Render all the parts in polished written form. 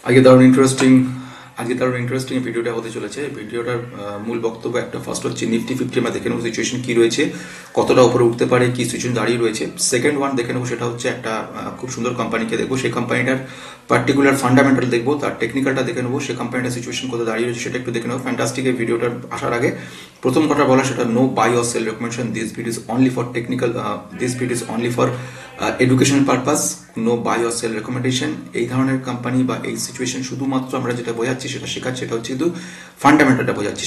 আজকে দারুণ ইন্টারেস্টিং ভিডিওটা হতে চলেছে। ভিডিওটার মূল বক্তব্য একটা ফার্স্ট হচ্ছে নিফটি ফিফটি আমরা দেখে নেবো সিচুয়েশন কি রয়েছে, কতটা উপরে উঠতে পারে, কি সিচুয়েশন দাঁড়িয়ে রয়েছে। সেকেন্ড ওয়ান দেখে নেবো, সেটা হচ্ছে একটা খুব সুন্দর কোম্পানিকে দেখবো, সেই কোম্পানিটার পার্টিকুলার ফান্ডামেন্টাল দেখবো, তার টেকনিক্যালটা দেখে নেবো, সেই কোম্পানিটার সিচুয়েশন কোথায় দাঁড়িয়ে রয়েছে সেটা একটু দেখে নেবো। ফ্যান্টাস্টিক এই ভিডিওটা আসার আগে প্রথম কথা বলা, সেটা no buy or sell recommendation, this video is only for technical, this video is only for educational purpose, no buy or sell recommendation. এই ধরনের কোম্পানি বা এই সিচুয়েশন শুধুমাত্র আমরা যেটা বোঝাচ্ছি, সেটা শেখাচ্ছি, সেটা হচ্ছে কিন্তু ফান্ডামেন্টালটা বোঝাচ্ছি,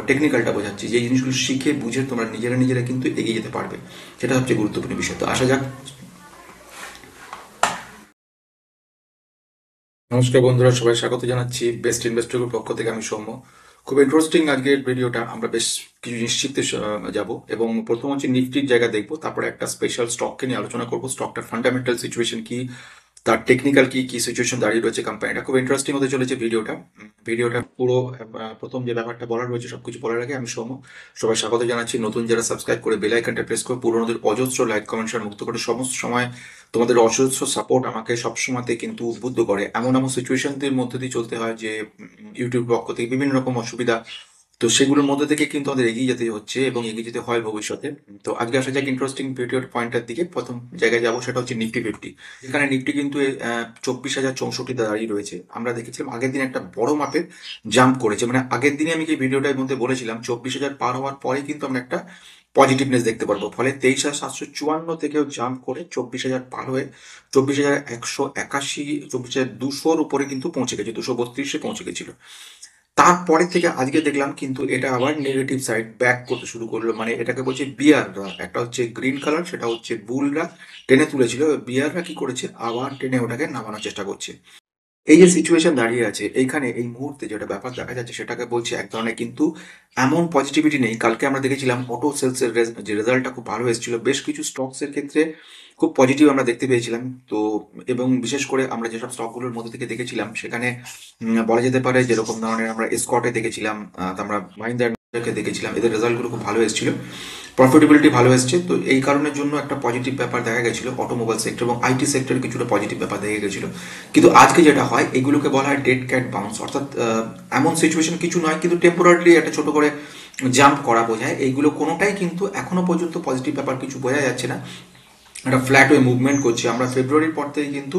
টেকনিক্যালটা বোঝাচ্ছি, যে জিনিসগুলো শিখে বুঝে তোমরা নিজেরা নিজেরা কিন্তু এগিয়ে যেতে পারবে, সেটা সবচেয়ে গুরুত্বপূর্ণ বিষয়। তো আসা যাক। নমস্কার বন্ধুরা, সবাই স্বাগত জানাচ্ছি বেস্ট ইনভেস্টর গ্রুপ পক্ষ থেকে। আমি সৌম্য। খুব ইন্টারেস্টিং আজকের ভিডিওটা, আমরা বেশ কিছু জিনিস শিখতে যাব, এবং প্রথম হচ্ছে নিফটির জায়গা দেখবো, তারপরে একটা স্পেশাল স্টককে নিয়ে আলোচনা করবো, স্টকটার ফান্ডামেন্টাল সিচুয়েশন কি, তার টেকনিক্যাল কি কি সিচুয়েশন দাঁড়িয়ে রয়েছে কোম্পানিটা। খুব ইন্টারেস্টিং হতে চলেছে ভিডিওটা। ভিডিওটা পুরো প্রথম যে ব্যাপারটা বলার রয়েছে সবকিছু বলার আগে আমি সৌম্য সবাই স্বাগত জানাচ্ছি। নতুন যারা সাবস্ক্রাইব করে বেল আইকনটা প্রেস করে, পুরোনোদের অজস্র লাইক কমেন্ট শেয়ার মুক্ত করে, সমস্ত সময় তোমাদের অজস্র সাপোর্ট আমাকে সবসময়তে কিন্তু উদ্বুদ্ধ করে। এমন এমন সিচুয়েশনদের মধ্যে দিয়ে চলতে হয় যে ইউটিউব পক্ষ থেকে বিভিন্ন রকম অসুবিধা, তো সেগুলোর মধ্যে থেকে কিন্তু আমাদের এগিয়ে যেতে হচ্ছে এবং এগিয়ে যেতে হয় ভবিষ্যতে। তো আজকে আসা যাক ইন্টারেস্টিং ভিডিওর পয়েন্টের দিকে। প্রথম জায়গায় যাবো, সেটা হচ্ছে নিফটি ফিফটি। এখানে নিফটি কিন্তু 24,064 দাঁড়িয়ে রয়েছে। আমরা দেখেছিলাম আগের দিন একটা বড় মাপের জাম্প করেছে, মানে আগের দিনে আমি এই ভিডিওটার মধ্যে বলেছিলাম 24,000 পার হওয়ার পরে কিন্তু আমরা একটা পজিটিভনেস দেখতে পারবো। ফলে 23,754 থেকেও জাম্প করে 24,000 পার হয়ে 24,181, 24,200 উপরে কিন্তু পৌঁছে গেছে, 232-এ পৌঁছে গেছিল। তারপরে থেকে আজকে দেখলাম কিন্তু এটা আবার নেগেটিভ সাইড ব্যাক করতে শুরু করলো, মানে এটাকে বলছে বিয়াররা। একটা হচ্ছে গ্রিন কালার, সেটা হচ্ছে বুলরা টেনে তুলেছিল, বিয়াররা কি করেছে, আবার টেনে ওটাকে নামানোর চেষ্টা করছে। এই যে সিচুয়েশন দাঁড়িয়ে আছে এইখানে এই মুহূর্তে যেটা ব্যাপার দেখা যাচ্ছে, সেটাকে বলছে এক ধরনের কিন্তু এমন পজিটিভিটি নেই। কালকে আমরা দেখেছিলাম অটো সেলস এর যে রেজাল্টটা খুব ভালো এসেছিল, বেশ কিছু স্টকস এর ক্ষেত্রে খুব পজিটিভ আমরা দেখতে পেয়েছিলাম। তো এবং বিশেষ করে আমরা যেসব স্টকগুলোর মধ্যে থেকে দেখেছিলাম, সেখানে বলা যেতে পারে যেরকম ধরনের আমরা স্কটে দেখেছিলাম, আমরা মাহিন্দ্রাকে দেখেছিলাম, এদের রেজাল্টগুলো খুব ভালো এসেছিল, প্রফিটেবিলিটি ভালো এসছে। তো এই কারণের জন্য একটা পজিটিভ ব্যাপার দেখা গেছিল অটোমোবাইল সেক্টর এবং আইটি সেক্টরে কিছুটা পজিটিভ ব্যাপার দেখা গেছিল। কিন্তু আজকে যেটা হয়, এগুলোকে বলা হয় ডেড ক্যাট বাউন্স, অর্থাৎ এমন সিচুয়েশন কিছু নয়, কিন্তু টেম্পোরারি একটা ছোট করে জাম্প করা বোঝায়। এইগুলো কোনোটাই কিন্তু এখনো পর্যন্ত পজিটিভ ব্যাপার কিছু বোঝা যাচ্ছে না, একটা ফ্ল্যাট ওয়ে মুভমেন্ট করছে। আমরা ফেব্রুয়ারির পর থেকে কিন্তু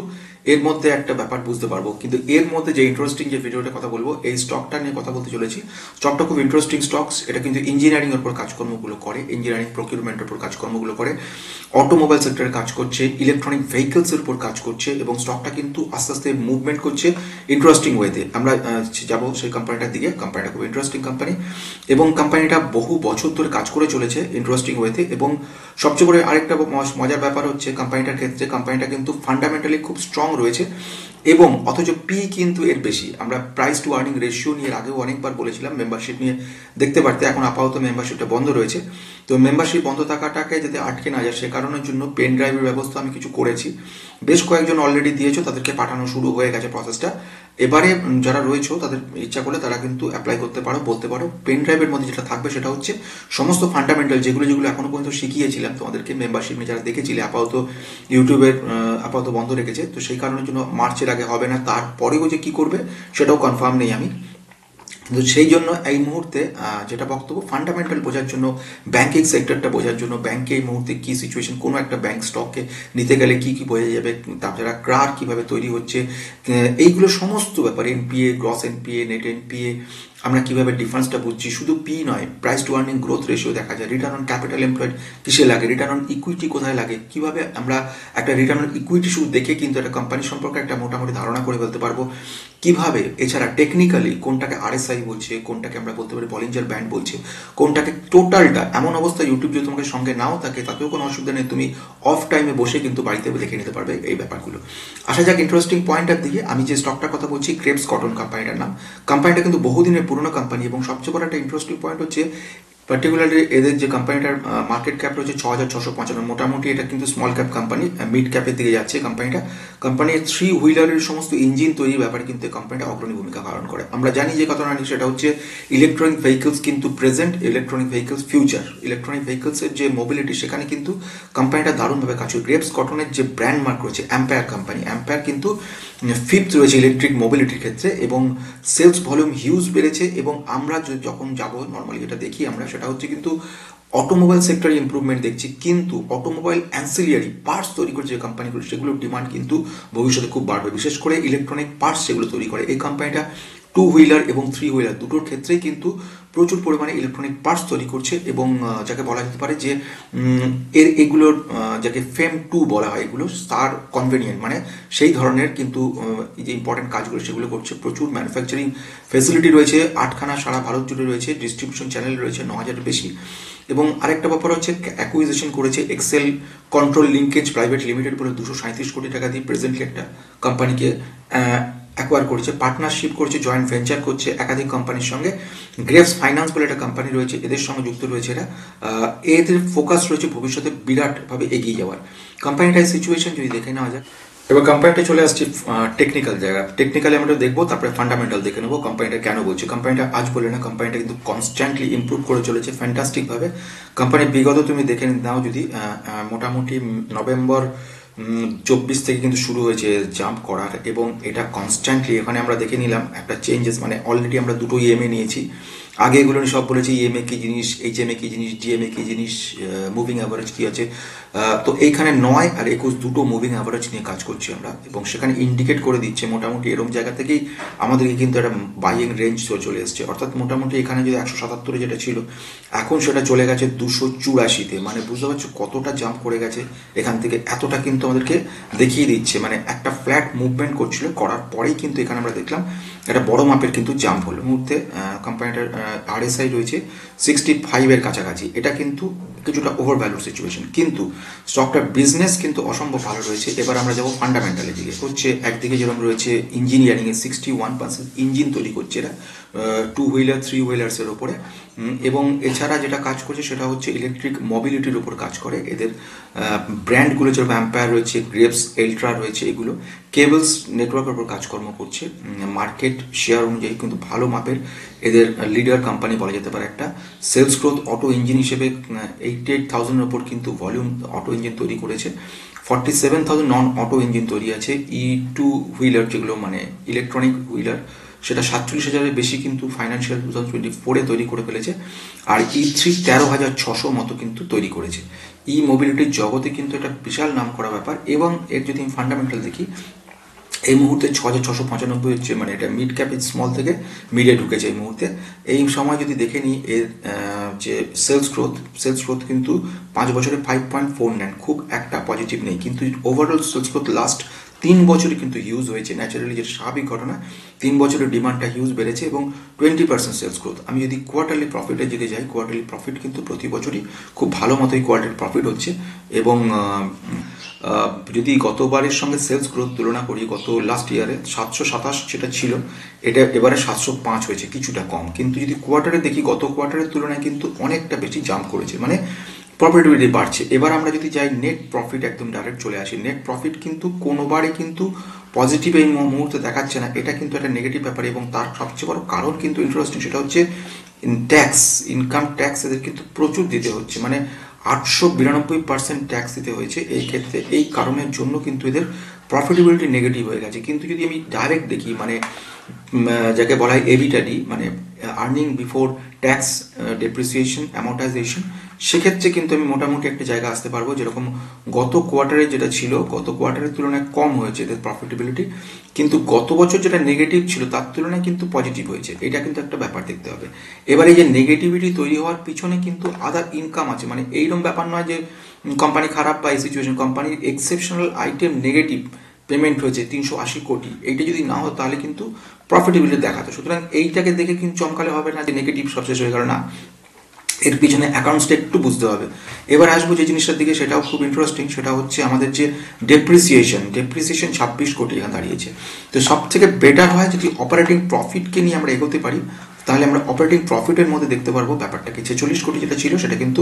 এর মধ্যে একটা ব্যাপার বুঝতে পারবো। কিন্তু এর মধ্যে যে ইন্টারেস্টিং যে ভিডিওটা কথা বলবো, এই স্টকটা নিয়ে কথা বলতে চলেছি। স্টকটা খুব ইন্টারেস্টিং স্টকস, এটা কিন্তু ইঞ্জিনিয়ারিং এর উপর কাজকর্মগুলো করে, ইঞ্জিনিয়ারিং প্রকিউরমেন্টের উপর কাজকর্মগুলো করে, অটোমোবাইল সেক্টরে কাজ করছে, ইলেকট্রনিক ভেহিকলস এর উপর কাজ করছে, এবং স্টকটা কিন্তু আস্তে আস্তে মুভমেন্ট করছে ইন্টারেস্টিং ওয়েতে। আমরা যাব সেই কোম্পানিটার দিকে। কোম্পানিটা খুব ইন্টারেস্টিং কোম্পানি, এবং কোম্পানিটা বহু বছর ধরে কাজ করে চলেছে ইন্টারেস্টিং ওয়েতে। এবং সবচেয়ে বড় আরেকটা মজার ব্যাপার হচ্ছে কোম্পানিটার ক্ষেত্রে, কোম্পানিটা কিন্তু ফান্ডামেন্টালি খুব স্ট্রং রয়েছে, এবং অথচ পি কিন্তু এর বেশি। আমরা প্রাইস টু আর্নিং রেশিও নিয়ে আগেও অনেকবার বলেছিলাম, মেম্বারশিপ নিয়ে দেখতে পারতে। এখন আপাতত মেম্বারশিপটা বন্ধ রয়েছে। তো মেম্বারশিপ বন্ধ থাকাটাকে যাতে আটকে না যায়, সে কারণের জন্য পেন ড্রাইভের ব্যবস্থা আমি কিছু করেছি। বেশ কয়েকজন অলরেডি দিয়েছো, তাদেরকে পাঠানো শুরু হয়ে গেছে প্রসেসটা। এবারে যারা রয়েছে তাদের ইচ্ছা করলে তারা কিন্তু অ্যাপ্লাই করতে পারো, বলতে পারো। পেন ড্রাইভের মধ্যে যেটা থাকবে সেটা হচ্ছে সমস্ত ফান্ডামেন্টাল যেগুলো যেগুলো এখনো পর্যন্ত শিখিয়েছিলাম তোমাদেরকে মেম্বারশিপ নিয়ে, যারা দেখেছিলে। আপাতত ইউটিউবের আপাতত বন্ধ রেখেছে, তো সেই কারণের জন্য মার্চের আগে হবে না। তারপরেও যে কি করবে সেটাও কনফার্ম নেই আমি। কিন্তু সেই জন্য এই মুহূর্তে যেটা বক্তব্য, ফান্ডামেন্টাল বোঝার জন্য, ব্যাংকিং সেক্টরটা বোঝার জন্য, ব্যাংকে এই মুহূর্তে কি সিচুয়েশন, কোনো একটা ব্যাংক স্টককে নিতে গেলে কি কি বোঝা যাবে, তাছাড়া ক্রার কিভাবে তৈরি হচ্ছে, এইগুলো সমস্ত ব্যাপার, NPA, gross NPA, net NPA, আমরা কিভাবে ডিফারেন্সটা বুঝছি। শুধু পি নয়, price two earning growth ratio দেখা যায়, রিটার্ন অন ক্যাপিটাল এমপ্লয়েড কিসে লাগে, রিটার্ন অন ইকুইটি কোথায় লাগে, কিভাবে আমরা একটা রিটার্ন অন ইকুইটি শুধু দেখে কিন্তু একটা কোম্পানি সম্পর্কে একটা মোটামুটি ধারণা করে ফেলতে পারবো কিভাবে। এছাড়া টেকনিক্যালি কোনটাকে আরএসআই বলছে, কোনটাকে আমরা বলতে পারি বলিঞ্জার ব্যান্ড বলছে, কোনটাকে টোটালটা। এমন অবস্থা ইউটিউব যদি তোমাকে সঙ্গে নাও থাকে তাতেও কোনো অসুবিধা নেই, তুমি অফ টাইমে বসে কিন্তু বাড়িতে দেখে নিতে পারবে এই ব্যাপারগুলো। আসা যাক ইন্টারেস্টিং পয়েন্টের দিকে। আমি যে স্টকটার কথা বলছি, ক্রেপস কটন কোম্পানিটার নাম। কোম্পানিটা কিন্তু বহুদিনের পুরনো কোম্পানি, এবং সবচেয়ে বড় একটা ইন্টারেস্টিং পয়েন্ট হচ্ছে পার্টিকুলারলি এদের যে কোম্পানিটার মার্কেট ক্যাপ রয়েছে 6,655, মোটামুটি এটা কিন্তু স্মল ক্যাপ কোম্পানি, মিড ক্যাপের দিকে যাচ্ছে কোম্পানিটা। কোম্পানির 3 হুইলারের সমস্ত ইঞ্জিন তৈরির ব্যাপারে কিন্তু কোম্পানিটা অগ্রণী ভূমিকা পালন করে। আমরা জানি যে কথা না, সেটা হচ্ছে ইলেকট্রনিক ভেহিকলস কিন্তু present, electronic vehicles future. Electronic ভেহিকলসের যে মোবিলিটি, সেখানে কিন্তু কোম্পানিটা দারুণভাবে কাজ করে। গ্রেপস কটনের যে ব্র্যান্ড মার্ক রয়েছে অ্যাম্পায়ার কোম্পানি, অ্যাম্পায়ার কিন্তু ফিফথ রয়েছে ইলেকট্রিক মোবিলিটির ক্ষেত্রে, এবং সেলস ভলিউম হিউজ বেড়েছে। এবং আমরা যখন যাব নর্মালি যেটা দেখি আমরা, সেটা হচ্ছে কিন্তু অটোমোবাইল সেক্টরে ইম্প্রুভমেন্ট দেখছি, কিন্তু অটোমোবাইল অ্যান্সিলিয়ারি পার্টস তৈরি করে যে কোম্পানিগুলো, সেগুলোর ডিমান্ড কিন্তু ভবিষ্যতে খুব বাড়বে, বিশেষ করে ইলেকট্রনিক পার্টস যেগুলো তৈরি করে এই কোম্পানিটা 2 হুইলার এবং 3 হুইলার দুটোর ক্ষেত্রেই কিন্তু প্রচুর পরিমাণে ইলেকট্রনিক পার্টস তৈরি করছে। এবং যাকে বলা যেতে পারে যে এগুলোর যাকে ফেম 2 বলা হয়, এগুলো তার কনভেনিয়েন্ট, মানে সেই ধরনের কিন্তু যে ইম্পর্টেন্ট কাজগুলো সেগুলো করছে। প্রচুর ম্যানুফ্যাকচারিং ফেসিলিটি রয়েছে, 8খানা সারা ভারত জুড়ে রয়েছে, ডিস্ট্রিবিউশন চ্যানেল রয়েছে 9,000-এর বেশি। এবং আরেকটা ব্যাপার হচ্ছে অ্যাকুইজিশন করেছে Excel Control Linkage Private Limited বলে 237 কোটি টাকা দিয়ে প্রেজেন্টলি একটা কোম্পানিকে অ্যাকোয়ার করেছে, পার্টনারশিপ করছে, জয়েন্ট ভেঞ্চার করছে একাধিক কোম্পানির সঙ্গে। গ্রেভস ফাইন্যান্স বলে একটা কোম্পানি রয়েছে, এদের সঙ্গে যুক্ত রয়েছে এরা। এদের ফোকাস রয়েছে ভবিষ্যতে বিরাটভাবে এগিয়ে যাওয়ার। কোম্পানিটার সিচুয়েশন যদি দেখে নেওয়া যায়, এবার কোম্পানিটা চলে আসছি টেকনিক্যাল জায়গা। টেকনিক্যালি আমরা দেখবো, তারপরে ফান্ডামেন্টাল দেখে নেবো। কোম্পানিটা কেন বলছি, কোম্পানিটা আজ বলে না, কোম্পানিটা কিন্তু কনস্ট্যান্টলি ইমপ্রুভ করে চলেছে ফ্যান্টাস্টিকভাবে। কোম্পানির বিগত তুমি দেখে নাও যদি, মোটামুটি নভেম্বর 24 থেকে কিন্তু শুরু হয়েছে জাম্প করার, এবং এটা কনস্ট্যান্টলি এখানে আমরা দেখে নিলাম একটা চেঞ্জেস, মানে অলরেডি আমরা দুটো ইএমএ নিয়েছি। আগে এগুলো সব বলেছি ইএমএ কি জিনিস, এইচএমএ কি জিনিস, জিএমএ কি জিনিস, মুভিং অ্যাভারেজ কি আছে। তো এইখানে 9 আর 21 দুটো মুভিং অ্যাভারেজ নিয়ে কাজ করছি আমরা, এবং সেখানে ইন্ডিকেট করে দিচ্ছে মোটামুটি এরকম জায়গা থেকেই আমাদেরকে কিন্তু একটা বাইং রেঞ্জ চলে এসছে। অর্থাৎ মোটামুটি এখানে যদি 177-এ যেটা ছিল, এখন সেটা চলে গেছে 284-তে। মানে বুঝতে পারছো কতটা জাম্প করে গেছে এখান থেকে, এতটা কিন্তু আমাদেরকে দেখিয়ে দিচ্ছে। মানে একটা ফ্ল্যাট মুভমেন্ট করছিল, করার পরেই কিন্তু এখানে আমরা দেখলাম একটা বড় মাপের কিন্তু জাম্প হলো। মুহূর্তে কোম্পানিটার আরএসআই রয়েছে 65-এর কাছাকাছি। এটা কিন্তু কিছুটা ওভার ভ্যালুর সিচুয়েশন, কিন্তু স্টকটার বিজনেস কিন্তু অসম্ভব ভালো রয়েছে। এবার আমরা যাবো ফান্ডামেন্টালের দিকে। হচ্ছে একদিকে যেরকম রয়েছে ইঞ্জিনিয়ারিংয়ে 61% ইঞ্জিন তৈরি করছে এরা 2 হুইলার 3 হুইলার্সের ওপরে। এবং এছাড়া যেটা কাজ করছে সেটা হচ্ছে ইলেকট্রিক মোবিলিটির উপর কাজ করে। এদের ব্র্যান্ডগুলো যেরকম অ্যাম্পায়ার রয়েছে, গ্রেভস, এলট্রা রয়েছে, এগুলো কেবলস নেটওয়ার্কের উপর কাজকর্ম করছে। মার্কেট শেয়ার অনুযায়ী কিন্তু ভালো মাপের এদের লিডার কোম্পানি বলা যেতে পারে একটা। সেলস গ্রোথ অটো ইঞ্জিন হিসেবে 88,000-এর ওপর কিন্তু ভলিউম অটো ইঞ্জিন তৈরি করেছে। 47,000 নন অটো ইঞ্জিন তৈরি আছে। E2 হুইলার যেগুলো মানে ইলেকট্রনিক হুইলার, সেটা 47,000-এর বেশি কিন্তু ফাইন্যান্সিয়াল 2024-এ তৈরি করে ফেলেছে। আর E3 13,600 মতো কিন্তু তৈরি করেছে। ই মোবিলিটির জগতে কিন্তু এটা বিশাল নাম করা ব্যাপার। এবং এর যদি আমি ফান্ডামেন্টাল দেখি, এই মুহূর্তে 6,695 হচ্ছে, মানে এটা মিড ক্যাপ স্মল থেকে মিডে ঢুকেছে এই মুহূর্তে। এই সময় যদি দেখে নিই এর যে সেলস গ্রোথ কিন্তু 5 বছরে 5.49, খুব একটা পজিটিভ নেই। কিন্তু ওভারঅল সেলস গ্রোথ লাস্ট 3 বছরে কিন্তু হিউজ হয়েছে, ন্যাচারালি যেটা স্বাভাবিক ঘটনা। 3 বছরের ডিমান্ডটা হিউজ বেড়েছে, এবং 20% সেলস গ্রোথ। আমি যদি কোয়ার্টারলি প্রফিটের দিকে যাই, কোয়ার্টারলি প্রফিট কিন্তু প্রতি বছরই খুব ভালো মতোই কোয়ার্টারলি প্রফিট হচ্ছে। এবং যদি গতবারের সঙ্গে সেলস গ্রোথ তুলনা করি, গত লাস্ট ইয়ারে 727 যেটা ছিল, এটা এবারে 705 হয়েছে, কিছুটা কম। কিন্তু যদি কোয়ার্টারে দেখি, গত কোয়ার্টারের তুলনায় কিন্তু অনেকটা বেশি জাম্প করেছে, মানে প্রফিটেবিলিটি বাড়ছে। এবার আমরা যদি যাই নেট প্রফিট, একদম ডাইরেক্ট চলে আসি। নেট প্রফিট কিন্তু কোনোবারে কিন্তু পজিটিভ এই মুহূর্তে দেখাচ্ছে না, এটা কিন্তু একটা নেগেটিভ ব্যাপার। এবং তার সবচেয়ে বড় কারণ কিন্তু ইন্টারেস্টিং, সেটা হচ্ছে ট্যাক্স, ইনকাম ট্যাক্স এদের কিন্তু প্রচুর দিতে হচ্ছে, মানে 892% ট্যাক্স দিতে হয়েছে এই ক্ষেত্রে। এই কারণের জন্য কিন্তু এদের প্রফিটেবিলিটি নেগেটিভ হয়ে গেছে। কিন্তু যদি আমি ডাইরেক্ট দেখি, মানে যাকে বলা হয় এবিটাডি, মানে আর্নিং বিফোর ট্যাক্স ডেপ্রিসিয়েশন অ্যামর্টাইজেশন, সেক্ষেত্রে কিন্তু আমি মোটামুটি একটা জায়গা আসতে পারবো। যেরকম গত কোয়ার্টারে যেটা ছিল, গত কোয়ার্টারের তুলনায় কম হয়েছে এদের প্রফিটেবিলিটি, কিন্তু গত বছর যেটা নেগেটিভ ছিল তার তুলনায় কিন্তু পজিটিভ হয়েছে। এটা কিন্তু একটা ব্যাপার দেখতে হবে। এবার এই যে নেগেটিভিটি তৈরি হওয়ার পিছনে কিন্তু আদার ইনকাম আছে, মানে এইরকম ব্যাপার নয় যে কোম্পানি খারাপ বা এই সিচুয়েশন। কোম্পানির এক্সেপশনাল আইটেম নেগেটিভ পেমেন্ট হয়েছে 380 কোটি, এইটা যদি না হতো তাহলে কিন্তু প্রফিটেবিলিটি দেখাতো। সুতরাং এইটাকে দেখে কিন্তু চমকালে হবে না যে নেগেটিভ সব শেষ হয়ে গেল, না, এর পিছনে অ্যাকাউন্টসটা একটু বুঝতে হবে। এবার আসবো যে জিনিসটার দিকে, সেটাও খুব ইন্টারেস্টিং, সেটা হচ্ছে আমাদের যে ডেপ্রিসিয়েশন 26 কোটি এখানে দাঁড়িয়েছে। তো সব থেকে বেটার হয় যদি অপারেটিং প্রফিটকে নিয়ে আমরা এগোতে পারি, তাহলে আমরা অপারেটিং প্রফিটের মধ্যে দেখতে পারবো ব্যাপারটা কি 46 কোটি যেটা ছিল সেটা কিন্তু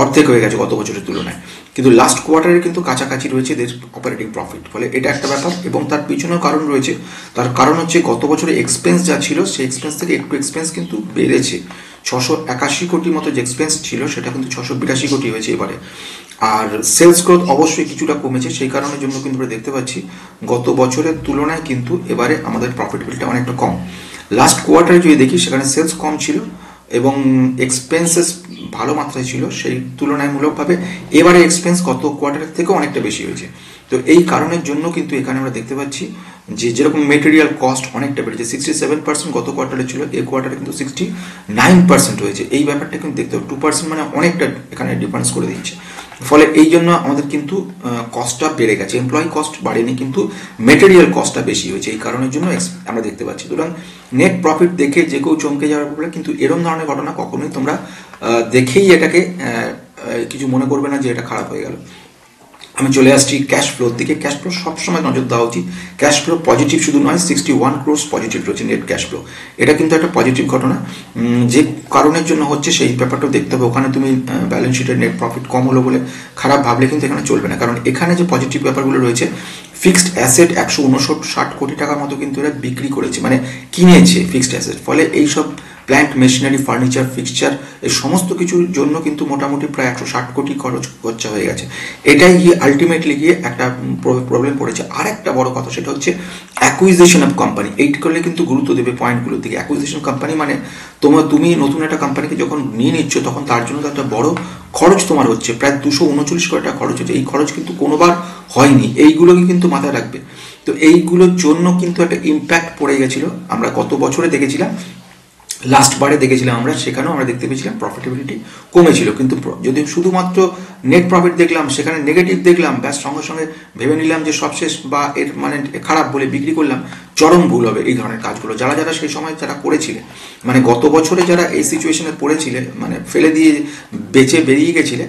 অর্ধেক হয়ে গেছে গত বছরের তুলনায়, কিন্তু লাস্ট কোয়ার্টারে কিন্তু কাছাকাছি রয়েছে এদের অপারেটিং প্রফিট। ফলে এটা একটা ব্যাপার, এবং তার পিছনেও কারণ রয়েছে। তার কারণ হচ্ছে গত বছরে এক্সপেন্স যা ছিল সেই এক্সপেন্স থেকে একটু এক্সপেন্স কিন্তু বেড়েছে। 681 কোটি মতো যে এক্সপেন্স ছিল সেটা কিন্তু 682 কোটি হয়েছে এবারে। আর সেলস গ্রোথ অবশ্যই কিছুটা কমেছে, সেই কারণের জন্য কিন্তু আমরা দেখতে পাচ্ছি গত বছরের তুলনায় কিন্তু এবারে আমাদের প্রফিটেবিলিটি অনেকটা কম। লাস্ট কোয়ার্টারে যদি দেখি সেখানে সেলস কম ছিল এবং এক্সপেন্সেস ভালো মাত্রায় ছিল, সেই তুলনামূলকভাবে এবারে এক্সপেন্স গত কোয়ার্টারের থেকে অনেকটা বেশি হয়েছে। তো এই কারণের জন্য কিন্তু এখানে আমরা দেখতে পাচ্ছি যে যেরকম মেটেরিয়াল কস্ট অনেকটা বেড়েছে, 67% গত কোয়ার্টারে ছিল, এই কোয়ার্টারে কিন্তু 69% হয়েছে। এই ব্যাপারটা কিন্তু দেখতে হবে, 2% মানে অনেকটা এখানে ডিফারেন্স করে দিচ্ছে। ফলে এই জন্য আমাদের কিন্তু কস্টটা বেড়ে গেছে, এমপ্লয়ি কস্ট বাড়েনি কিন্তু মেটেরিয়াল কস্টটা বেশি হয়েছে, এই কারণের জন্য আমরা দেখতে পাচ্ছি। সুতরাং নেট প্রফিট দেখে যে কেউ চমকে যাওয়ার পরে, কিন্তু এরকম ধরনের ঘটনা কখনোই তোমরা দেখেই এটাকে কিছু মনে করবে না যে এটা খারাপ হয়ে গেল। আমি চলে আসছি ক্যাশ ফ্লোর দিকে। ক্যাশ ফ্লো সবসময় নজর দেওয়া উচিত। ক্যাশ ফ্লো পজিটিভ শুধু নয়, 61 ক্রোর্স পজিটিভ রয়েছে নেট ক্যাশ ফ্লো। এটা কিন্তু একটা পজিটিভ ঘটনা। যে কারণের জন্য হচ্ছে সেই ব্যাপারটাও দেখতে হবে। ওখানে তুমি ব্যালেন্স শিটের নেট প্রফিট কম হলো বলে খারাপ ভাবলে কিন্তু এখানে চলবে না, কারণ এখানে যে পজিটিভ ব্যাপারগুলো রয়েছে, ফিক্সড অ্যাসেট 159 কোটি টাকার মতো কিন্তু এরা বিক্রি করেছে, মানে কিনেছে ফিক্সড অ্যাসেট। ফলে এইসব প্ল্যান্ট, মেশিনারি, ফার্নিচার, ফিক্সচার, এই সমস্ত কিছুর জন্য কিন্তু মোটামুটি প্রায় 160 কোটি খরচা হয়ে গেছে। এটাই গিয়ে আলটিমেটলি গিয়ে একটা প্রবলেম পড়েছে। আর একটা বড় কথা সেটা হচ্ছে অ্যাকুইজিশন অফ কোম্পানি। এইট করলে কিন্তু গুরুত্ব দেবে পয়েন্টগুলোর দিকে। অ্যাকুইজিশন কোম্পানি মানে তুমি নতুন একটা কোম্পানিকে যখন নিয়ে নিচ্ছ তখন তার জন্য তো একটা বড় খরচ তোমার হচ্ছে, প্রায় 239 কোটি টাকা খরচ হচ্ছে। এই খরচ কিন্তু কোনোবার হয়নি, এইগুলোকে কিন্তু মাথায় রাখবে। তো এইগুলোর জন্য কিন্তু একটা ইম্প্যাক্ট পড়ে গেছিল। আমরা গত বছরে দেখেছিলাম, লাস্ট বারে দেখেছিলাম আমরা, সেখানেও আমরা দেখতে পেয়েছিলাম প্রফিটেবিলিটি কমেছিল। কিন্তু যদি শুধুমাত্র নেট প্রফিট দেখলাম, সেখানে নেগেটিভ দেখলাম, ব্যাস সঙ্গে সঙ্গে ভেবে নিলাম যে সব শেষ বা এর মানে খারাপ বলে বিক্রি করলাম, চরম ভুল হবে এই ধরনের কাজগুলো। যারা যারা সেই সময় যারা করেছিলে, মানে গত বছরে যারা এই সিচুয়েশনে পড়েছিলে, মানে ফেলে দিয়ে বেঁচে বেরিয়ে গেছিলে,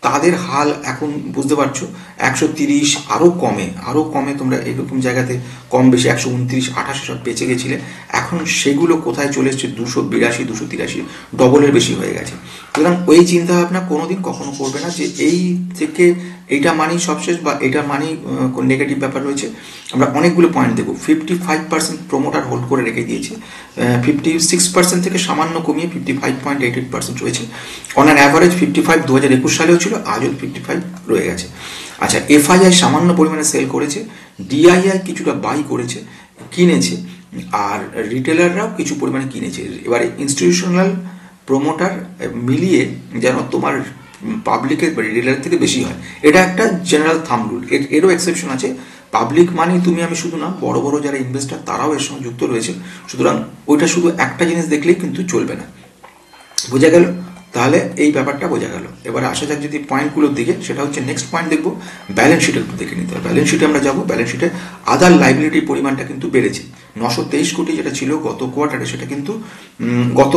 তাদের হাল এখন বুঝতে পারছো। 130 আরও কমে তোমরা এরকম জায়গাতে কম বেশি 129, 28 সব বেঁচে গেছিলে। এখন সেগুলো কোথায় চলে এসছে? 282, 283, ডবলের বেশি হয়ে গেছে। সুতরাং ওই চিন্তা ভাবনা কোনোদিন কখনো করবে না যে এই থেকে এইটা মানি সবশেষ বা এটা মানি নেগেটিভ ব্যাপার রয়েছে। আমরা অনেকগুলো পয়েন্ট দেবো। 55% প্রমোটার হোল্ড করে রেখে দিয়েছে, 56% থেকে সামান্য কমিয়ে 55.88% রয়েছে। অন অ্যান অ্যাভারেজ 55 2021 সালেও ছিল, আজও 55 রয়ে গেছে। আচ্ছা, এফআইআই সামান্য পরিমাণে সেল করেছে, ডিআইআই কিছুটা বাই করেছে, কিনেছে, আর রিটেলাররাও কিছু পরিমাণে কিনেছে। এবারে ইনস্টিটিউশনাল প্রমোটার মিলিয়ে যেন তোমার পাবলিকের বা রিটেলার থেকে বেশি হয়, এটা একটা জেনারেল থাম রুল। এরও এক্সেপশন আছে। পাবলিক মানে তুমি আমি শুধু না, বড় বড় যারা ইনভেস্টার তারাও এর সঙ্গে যুক্ত রয়েছে। সুতরাং ওইটা শুধু একটা জিনিস দেখলেই কিন্তু চলবে না। বোঝা গেল? তাহলে এই ব্যাপারটা বোঝা গেল। এবারে আসা যাক যদি পয়েন্টগুলোর দিকে, সেটা হচ্ছে নেক্সট পয়েন্ট দেখবো, ব্যালেন্স শিট একটু দেখে নিতে হবে। ব্যালেন্স শিটে আমরা যাবো। ব্যালেন্স শিটে আদার লাইবিলিটির পরিমাণটা কিন্তু বেড়েছে। 923 কোটি যেটা ছিল গত কোয়ার্টারে, সেটা কিন্তু গত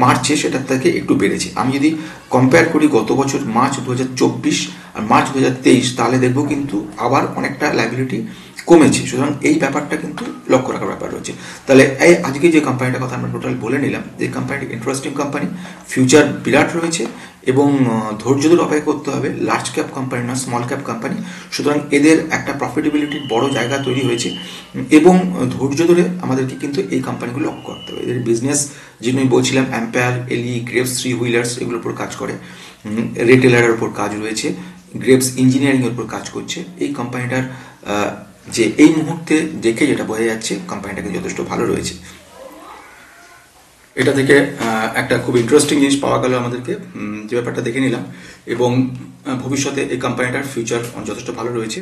মার্চে সেটার থেকে একটু বেড়েছে। আমি যদি কম্পেয়ার করি গত বছর মার্চ 2024 আর মার্চ 2023, তাহলে দেখবো কিন্তু আবার অনেকটা লাইবিলিটি কমেছে। সুতরাং এই ব্যাপারটা কিন্তু লক্ষ্য রাখার ব্যাপার রয়েছে। তাহলে এই আজকে যে কোম্পানিটার কথা আমরা টোটাল বলে নিলাম, যে কোম্পানিটি ইন্টারেস্টিং কোম্পানি, ফিউচার বিরাট রয়েছে এবং ধৈর্য ধরে অপেক্ষা করতে হবে। লার্জ ক্যাপ কোম্পানি না, স্মল ক্যাপ কোম্পানি। সুতরাং এদের একটা প্রফিটেবিলিটির বড় জায়গা তৈরি হয়েছে এবং ধৈর্য ধরে আমাদেরকে কিন্তু এই কোম্পানিগুলো লক্ষ্য করতে হবে। এদের বিজনেস যিনি বলছিলাম, অ্যাম্পায়ার, এলি, গ্রেভস, থ্রি হুইলার্স, এগুলোর উপর কাজ করে, রিটেলারের উপর কাজ রয়েছে, গ্রেভস ইঞ্জিনিয়ারিংয়ের উপর কাজ করছে। এই কোম্পানিটার যে এই মুহূর্তে দেখে যেটা বোঝা যাচ্ছে, কোম্পানিটাকে যথেষ্ট ভালো রয়েছে। এটা থেকে একটা খুব ইন্টারেস্টিং জিনিস পাওয়া গেল আমাদেরকে, যে ব্যাপারটা দেখে নিলাম, এবং ভবিষ্যতে এই কোম্পানিটার ফিউচার যথেষ্ট ভালো রয়েছে।